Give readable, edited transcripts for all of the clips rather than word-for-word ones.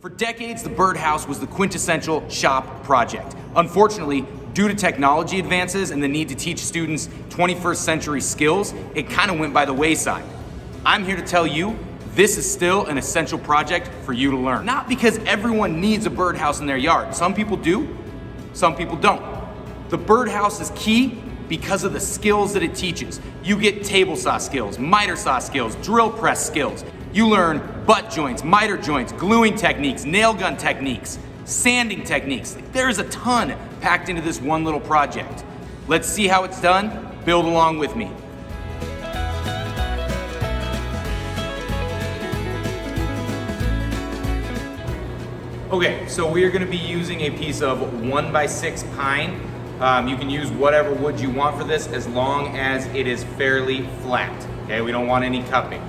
For decades, the Birdhouse was the quintessential shop project. Unfortunately, due to technology advances and the need to teach students 21st century skills, it kind of went by the wayside. I'm here to tell you, this is still an essential project for you to learn. Not because everyone needs a birdhouse in their yard. Some people do, some people don't. The Birdhouse is key because of the skills that it teaches. You get table saw skills, miter saw skills, drill press skills. You learn butt joints, miter joints, gluing techniques, nail gun techniques, sanding techniques. There's a ton packed into this one little project. Let's see how it's done. Build along with me. Okay, so we are going to be using a piece of 1x6 pine. You can use whatever wood you want for this as long as it is fairly flat. Okay, we don't want any cupping.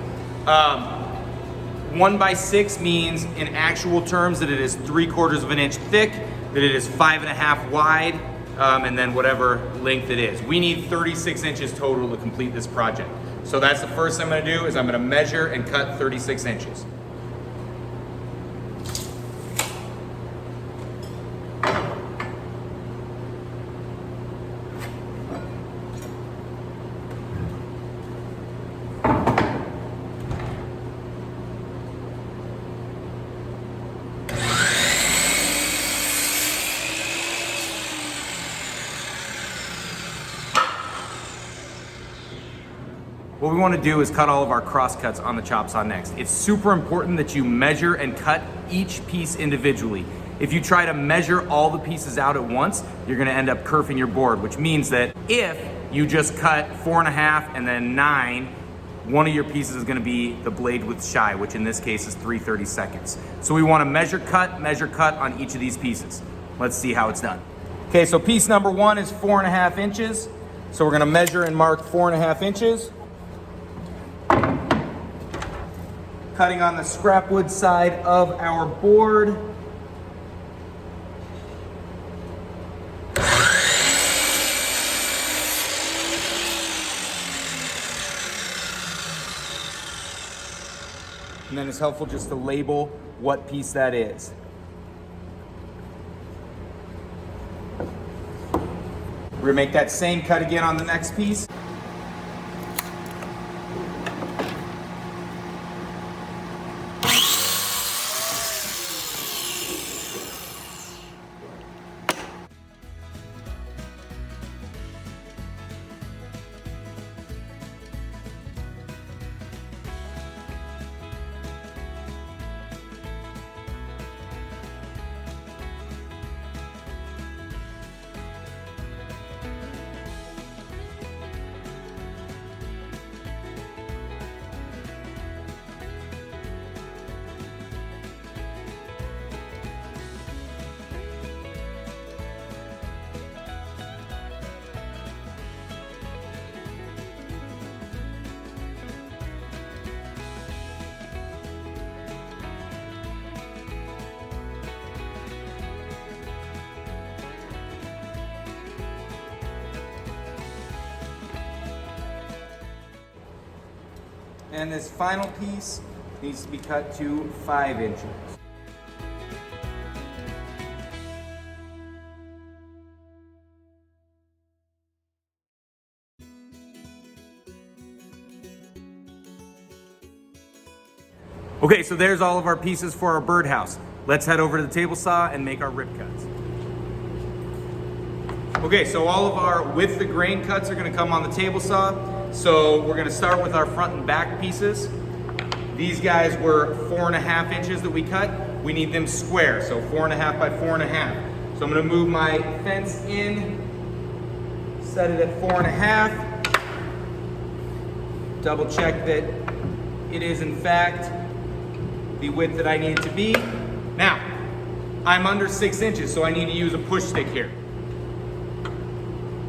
1x6 means in actual terms that it is 3/4 of an inch thick, that it is 5.5 wide, and then whatever length it is. We need 36 inches total to complete this project. So that's the first thing I'm going to do is I'm going to measure and cut 36 inches. What we want to do is cut all of our crosscuts on the chop saw next. It's super important that you measure and cut each piece individually. If you try to measure all the pieces out at once, you're going to end up kerfing your board, which means that if you just cut 4.5 and then 9, one of your pieces is going to be the blade width shy, which in this case is 3/32. So we want to measure cut on each of these pieces. Let's see how it's done. Okay, so piece number 1 is 4.5 inches. So we're going to measure and mark 4.5 inches. Cutting on the scrap wood side of our board. And then it's helpful just to label what piece that is. We're gonna make that same cut again on the next piece. And this final piece needs to be cut to 5 inches. Okay, so there's all of our pieces for our birdhouse. Let's head over to the table saw and make our rip cuts. Okay, so all of our with the grain cuts are gonna come on the table saw. So we're gonna start with our front and back pieces. These guys were 4.5 inches that we cut. We need them square, so 4.5 by 4.5. So I'm gonna move my fence in, set it at 4.5. Double check that it is in fact the width that I need it to be. Now, I'm under 6 inches, so I need to use a push stick here.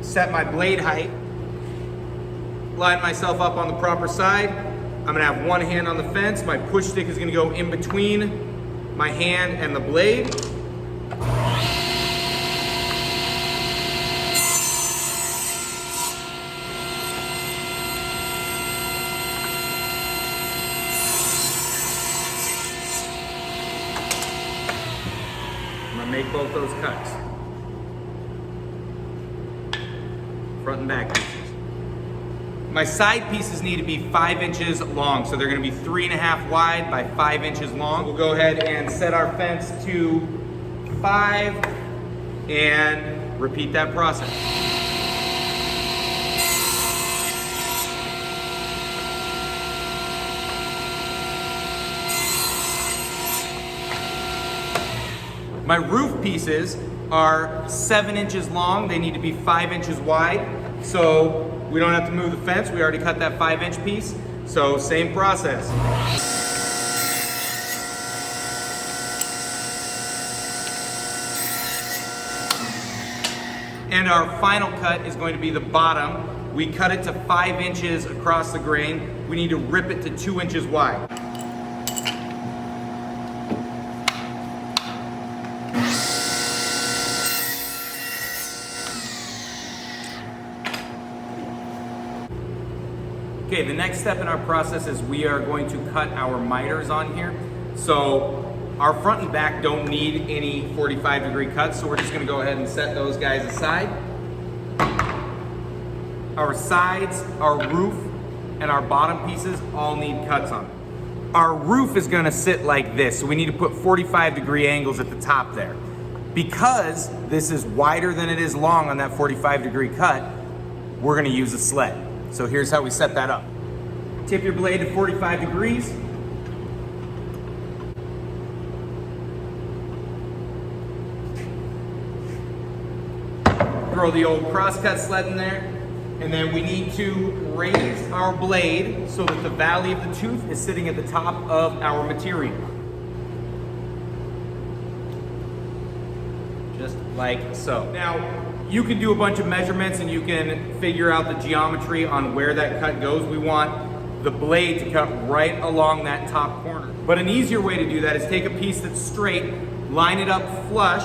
Set my blade height. Line myself up on the proper side. I'm gonna have one hand on the fence. My push stick is gonna go in between my hand and the blade. and make both those cuts. Front and back pieces. My side pieces need to be 5 inches long, so they're gonna be 3.5 wide by 5 inches long. We'll go ahead and set our fence to 5 and repeat that process. My roof pieces are 7 inches long. They need to be 5 inches wide. So we don't have to move the fence. We already cut that 5-inch piece. So same process. And our final cut is going to be the bottom. We cut it to 5 inches across the grain. We need to rip it to 2 inches wide. Okay, the next step in our process is we are going to cut our miters on here. So our front and back don't need any 45-degree cuts, so we're just gonna go ahead and set those guys aside. Our sides, our roof, and our bottom pieces all need cuts on them. Our roof is gonna sit like this, so we need to put 45-degree angles at the top there. Because this is wider than it is long on that 45-degree cut, we're gonna use a sled. So here's how we set that up. Tip your blade to 45 degrees. Throw the old crosscut sled in there. And then we need to raise our blade so that the valley of the tooth is sitting at the top of our material. Just like so. Now, you can do a bunch of measurements and you can figure out the geometry on where that cut goes. We want the blade to cut right along that top corner. But an easier way to do that is take a piece that's straight, line it up flush,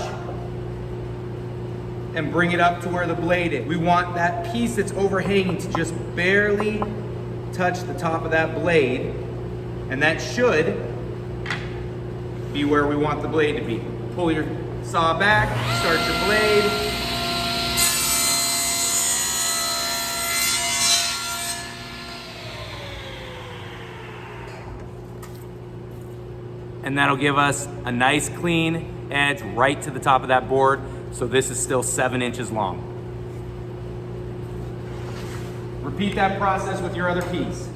and bring it up to where the blade is. We want that piece that's overhanging to just barely touch the top of that blade, and that should be where we want the blade to be. Pull your saw back, start your blade. And that'll give us a nice clean edge right to the top of that board. So this is still 7 inches long. Repeat that process with your other piece.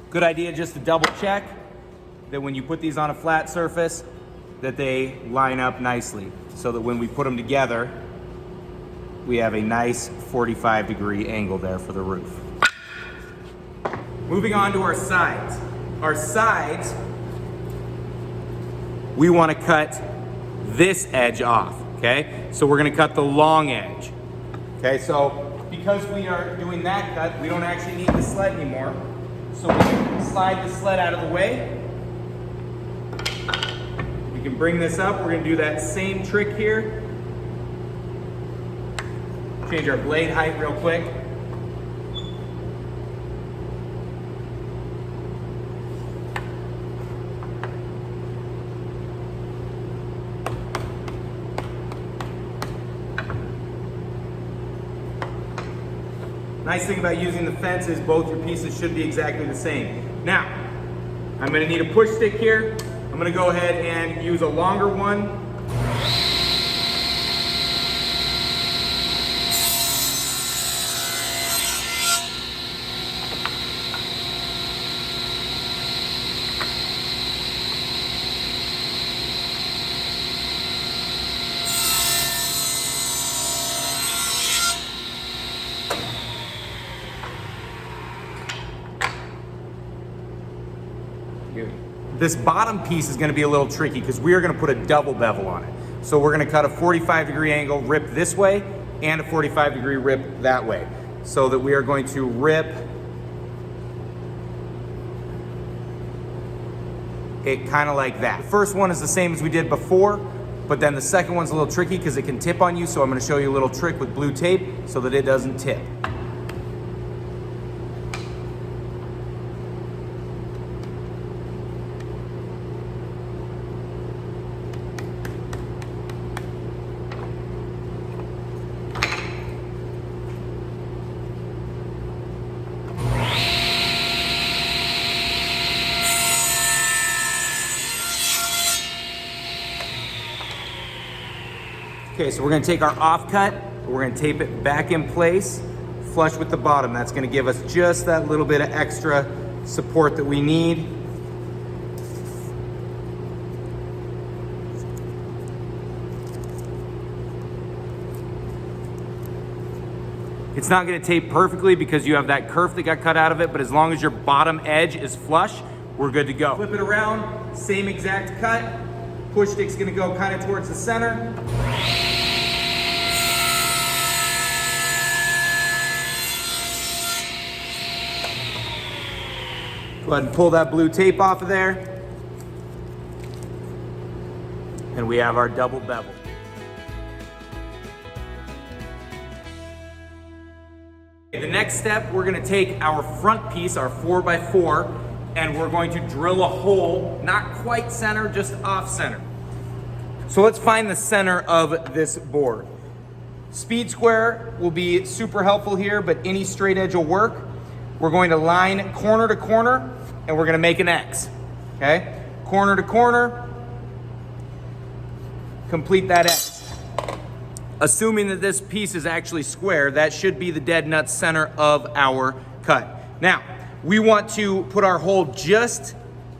Good idea just to double check that when you put these on a flat surface that they line up nicely so that when we put them together we have a nice 45-degree angle there for the roof. Moving on to our sides. Our sides, we want to cut this edge off, okay? So we're going to cut the long edge. Okay, so because we are doing that cut, we don't actually need the sled anymore. So we can slide the sled out of the way. We can bring this up. We're going to do that same trick here. Change our blade height real quick. Nice thing about using the fence is both your pieces should be exactly the same. Now, I'm going to need a push stick here. I'm going to go ahead and use a longer one. This bottom piece is gonna be a little tricky because we are gonna put a double bevel on it. So we're gonna cut a 45-degree angle, rip this way, and a 45-degree rip that way. So that we are going to rip it kind of like that. The first one is the same as we did before, but then the second one's a little tricky because it can tip on you. So I'm gonna show you a little trick with blue tape so that it doesn't tip. Okay, so we're gonna take our offcut, we're gonna tape it back in place, flush with the bottom. That's gonna give us just that little bit of extra support that we need. It's not gonna tape perfectly because you have that kerf that got cut out of it, but as long as your bottom edge is flush, we're good to go. Flip it around, same exact cut. Push stick's gonna go kind of towards the center. Go ahead and pull that blue tape off of there. And we have our double bevel. The next step, we're gonna take our front piece, our 4x4, and we're going to drill a hole, not quite center, just off center. So let's find the center of this board. Speed square will be super helpful here, but any straight edge will work. We're going to line corner to corner, and we're gonna make an X, okay? Corner to corner, complete that X. Assuming that this piece is actually square, that should be the dead nut center of our cut. Now, we want to put our hole just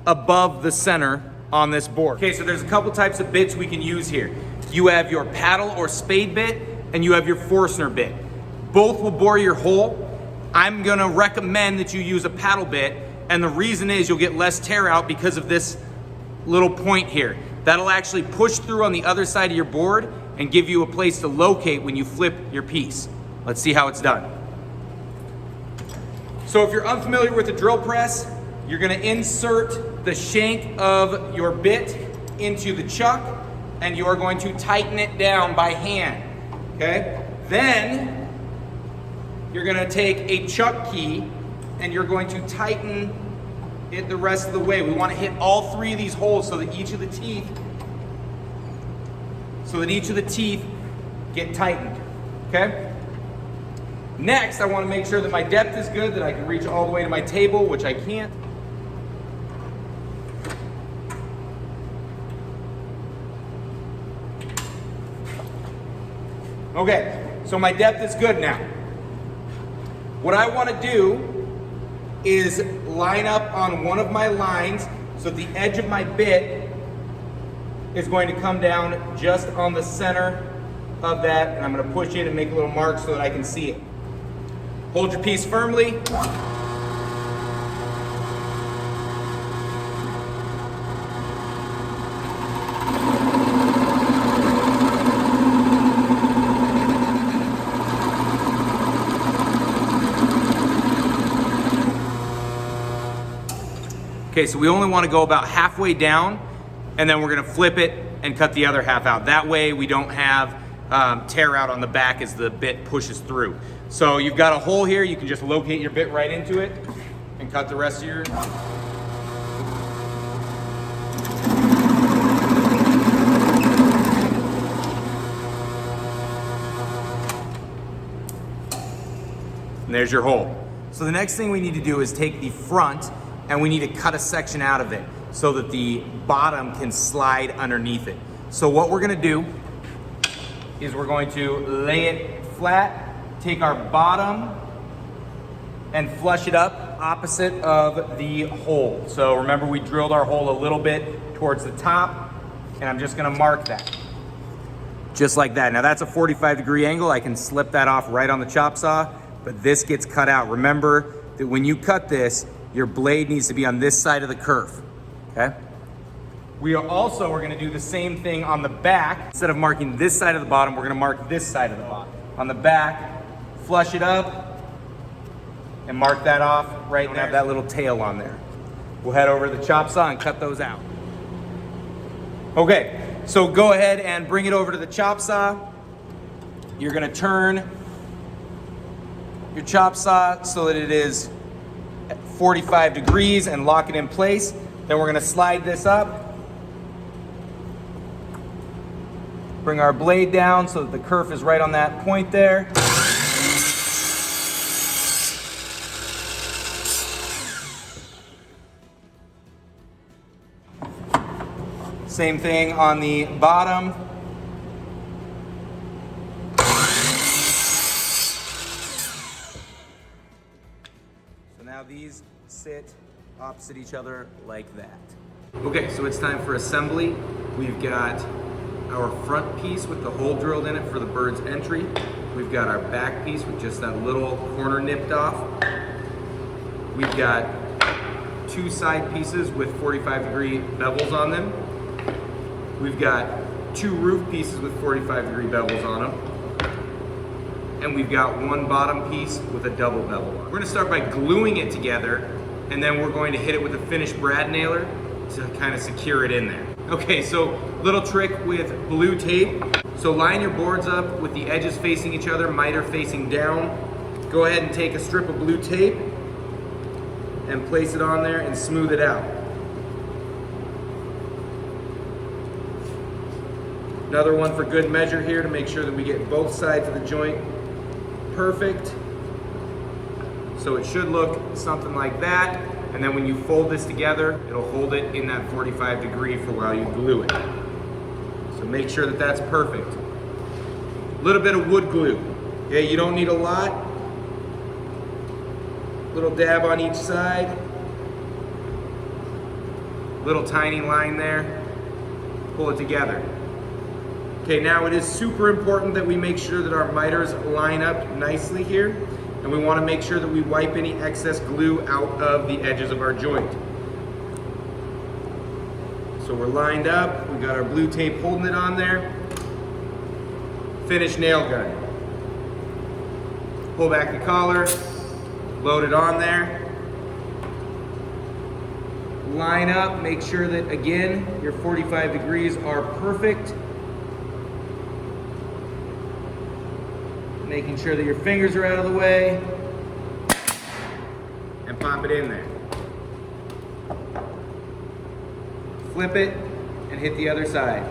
above the center on this board. Okay, so there's a couple types of bits we can use here. You have your paddle or spade bit, and you have your Forstner bit. Both will bore your hole. I'm gonna recommend that you use a paddle bit, and the reason is you'll get less tear out because of this little point here. That'll actually push through on the other side of your board and give you a place to locate when you flip your piece. Let's see how it's done. So if you're unfamiliar with the drill press, you're gonna insert the shank of your bit into the chuck, and you are going to tighten it down by hand, okay? Then, you're gonna take a chuck key and you're going to tighten it the rest of the way. We wanna hit all three of these holes so that each of the teeth get tightened, okay? Next, I wanna make sure that my depth is good, that I can reach all the way to my table, which I can't. Okay, so my depth is good now. What I wanna do is line up on one of my lines so the edge of my bit is going to come down just on the center of that, and I'm gonna push it and make a little mark so that I can see it. Hold your piece firmly. Okay, so we only want to go about halfway down, and then we're going to flip it and cut the other half out. That way we don't have tear out on the back as the bit pushes through. So you've got a hole here, you can just locate your bit right into it and cut the rest of your... And there's your hole. So the next thing we need to do is take the front and we need to cut a section out of it so that the bottom can slide underneath it. So what we're gonna do is we're going to lay it flat, take our bottom and flush it up opposite of the hole. So remember, we drilled our hole a little bit towards the top, and I'm just gonna mark that. Just like that. Now that's a 45-degree angle. I can slip that off right on the chop saw, but this gets cut out. Remember that when you cut this, your blade needs to be on this side of the kerf, okay? We are gonna do the same thing on the back. Instead of marking this side of the bottom, we're gonna mark this side of the bottom. On the back, flush it up and mark that off right there. Have that little tail on there. We'll head over to the chop saw and cut those out. Okay, so go ahead and bring it over to the chop saw. You're gonna turn your chop saw so that it is at 45 degrees and lock it in place. Then we're gonna slide this up. Bring our blade down so that the kerf is right on that point there. Same thing on the bottom. So now these sit opposite each other like that. Okay, so it's time for assembly. We've got our front piece with the hole drilled in it for the bird's entry. We've got our back piece with just that little corner nipped off. We've got two side pieces with 45-degree bevels on them. We've got two roof pieces with 45-degree bevels on them. And we've got one bottom piece with a double bevel on it. We're gonna start by gluing it together, and then we're going to hit it with a finished brad nailer to kind of secure it in there. Okay, so little trick with blue tape. So line your boards up with the edges facing each other, miter facing down. Go ahead and take a strip of blue tape and place it on there and smooth it out. Another one for good measure here to make sure that we get both sides of the joint perfect. So it should look something like that. And then when you fold this together, it'll hold it in that 45 degree for while you glue it. So make sure that that's perfect. A little bit of wood glue. Okay, you don't need a lot. Little dab on each side. Little tiny line there. Pull it together. Okay, now it is super important that we make sure that our miters line up nicely here. And we want to make sure that we wipe any excess glue out of the edges of our joint. So we're lined up, we got our blue tape holding it on there. Finish nail gun. Pull back the collar, load it on there. Line up, make sure that again, your 45 degrees are perfect. Making sure that your fingers are out of the way. And pop it in there. Flip it and hit the other side.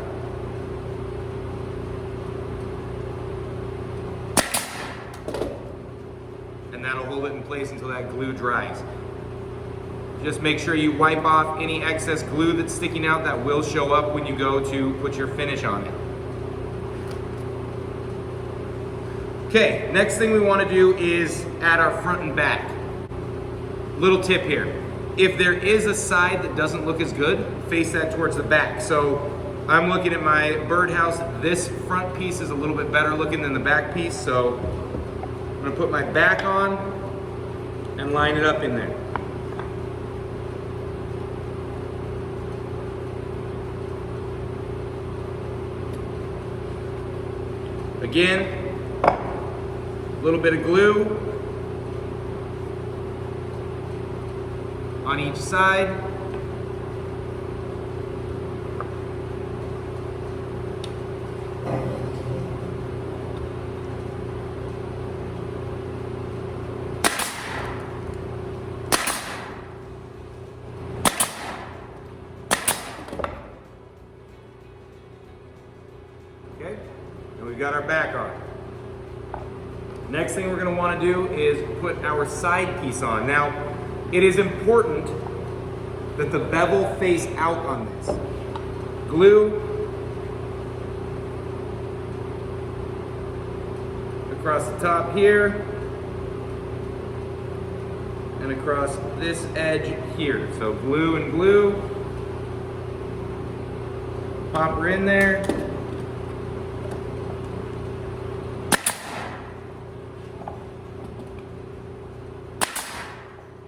And that'll hold it in place until that glue dries. Just make sure you wipe off any excess glue that's sticking out that will show up when you go to put your finish on it. Okay, next thing we want to do is add our front and back. Little tip here. If there is a side that doesn't look as good, face that towards the back. So I'm looking at my Birdhouse. This front piece is a little bit better looking than the back piece. So I'm going to put my back on and line it up in there. Again, a little bit of glue on each side. Okay, and we've got our back on. Next thing we're going to want to do is put our side piece on. Now, it is important that the bevel face out on this. Glue across the top here and across this edge here. So glue and glue. Pop her in there.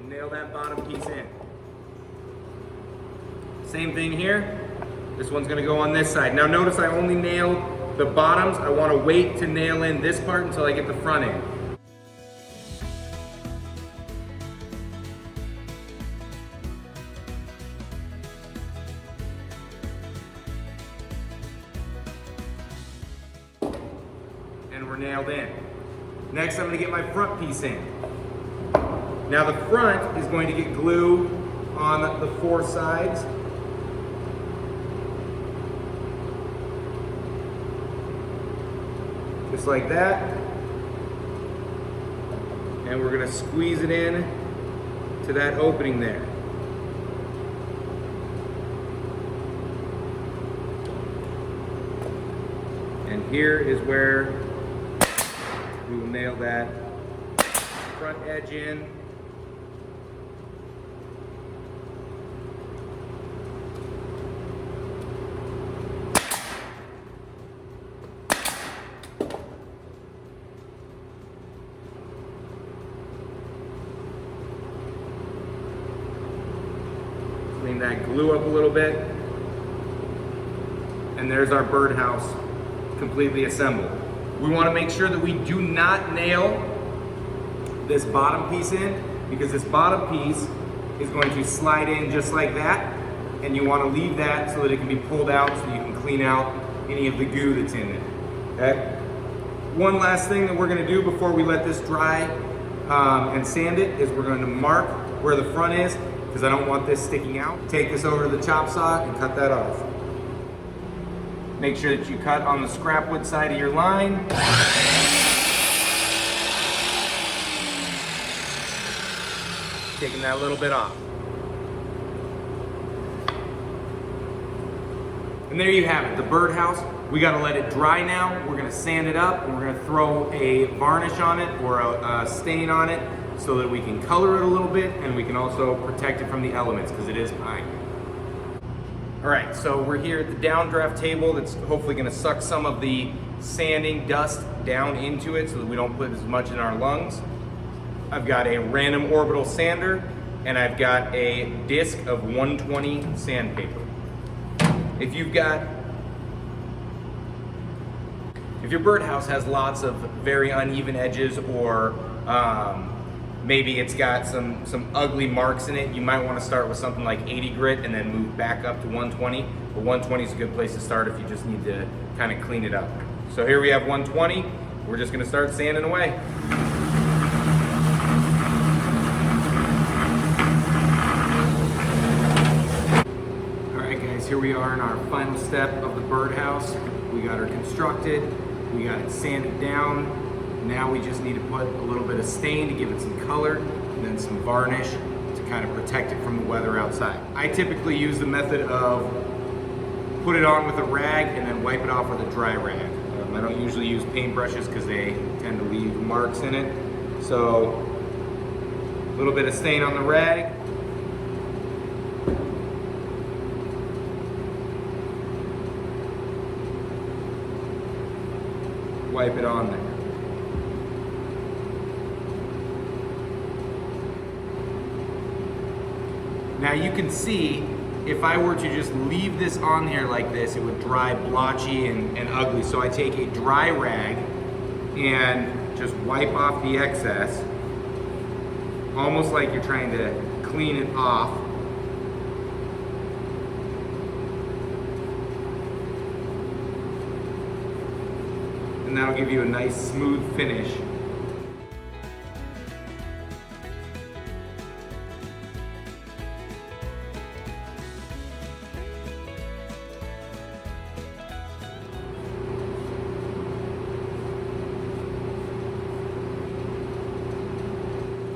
Nail that bottom piece in. Same thing here. This one's gonna go on this side. Now notice I only nailed the bottoms. I wanna wait to nail in this part until I get the front end. And we're nailed in. Next, I'm gonna get my front piece in. Now the front is going to get glue on the 4 sides. Just like that. And we're gonna squeeze it in to that opening there. And here is where we will nail that front edge in. Clean that glue up a little bit. And there's our birdhouse completely assembled. We want to make sure that we do not nail this bottom piece in, because this bottom piece is going to slide in just like that, and you want to leave that so that it can be pulled out so you can clean out any of the goo that's in it. Okay? One last thing that we're going to do before we let this dry and sand it is we're going to mark where the front is, because I don't want this sticking out. Take this over to the chop saw and cut that off. Make sure that you cut on the scrap wood side of your line. Taking that little bit off. And there you have it, the birdhouse. We gotta let it dry now. We're gonna sand it up and we're gonna throw a varnish on it or a stain on it so that we can color it a little bit and we can also protect it from the elements because it is pine. All right, so we're here at the downdraft table that's hopefully gonna suck some of the sanding dust down into it so that we don't put as much in our lungs. I've got a random orbital sander and I've got a disc of 120 sandpaper. If your birdhouse has lots of very uneven edges or maybe it's got some ugly marks in it, you might want to start with something like 80 grit and then move back up to 120. But 120 is a good place to start if you just need to kind of clean it up. So here we have 120. We're just going to start sanding away. Here we are in our final step of the birdhouse. We got her constructed, we got it sanded down. Now we just need to put a little bit of stain to give it some color and then some varnish to kind of protect it from the weather outside. I typically use the method of put it on with a rag and then wipe it off with a dry rag. I don't usually use paintbrushes because they tend to leave marks in it. So a little bit of stain on the rag. Wipe it on there. Now you can see if I were to just leave this on here like this, it would dry blotchy and ugly. So I take a dry rag and just wipe off the excess, almost like you're trying to clean it off. And that'll give you a nice smooth finish.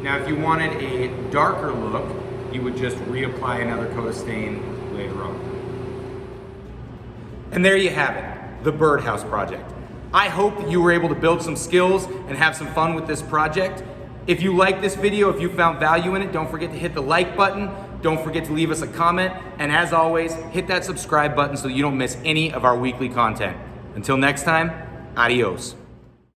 Now if you wanted a darker look, you would just reapply another coat of stain later on. And there you have it, the birdhouse project. I hope you were able to build some skills and have some fun with this project. If you liked this video, if you found value in it, don't forget to hit the like button. Don't forget to leave us a comment. And as always, hit that subscribe button so you don't miss any of our weekly content. Until next time, adios.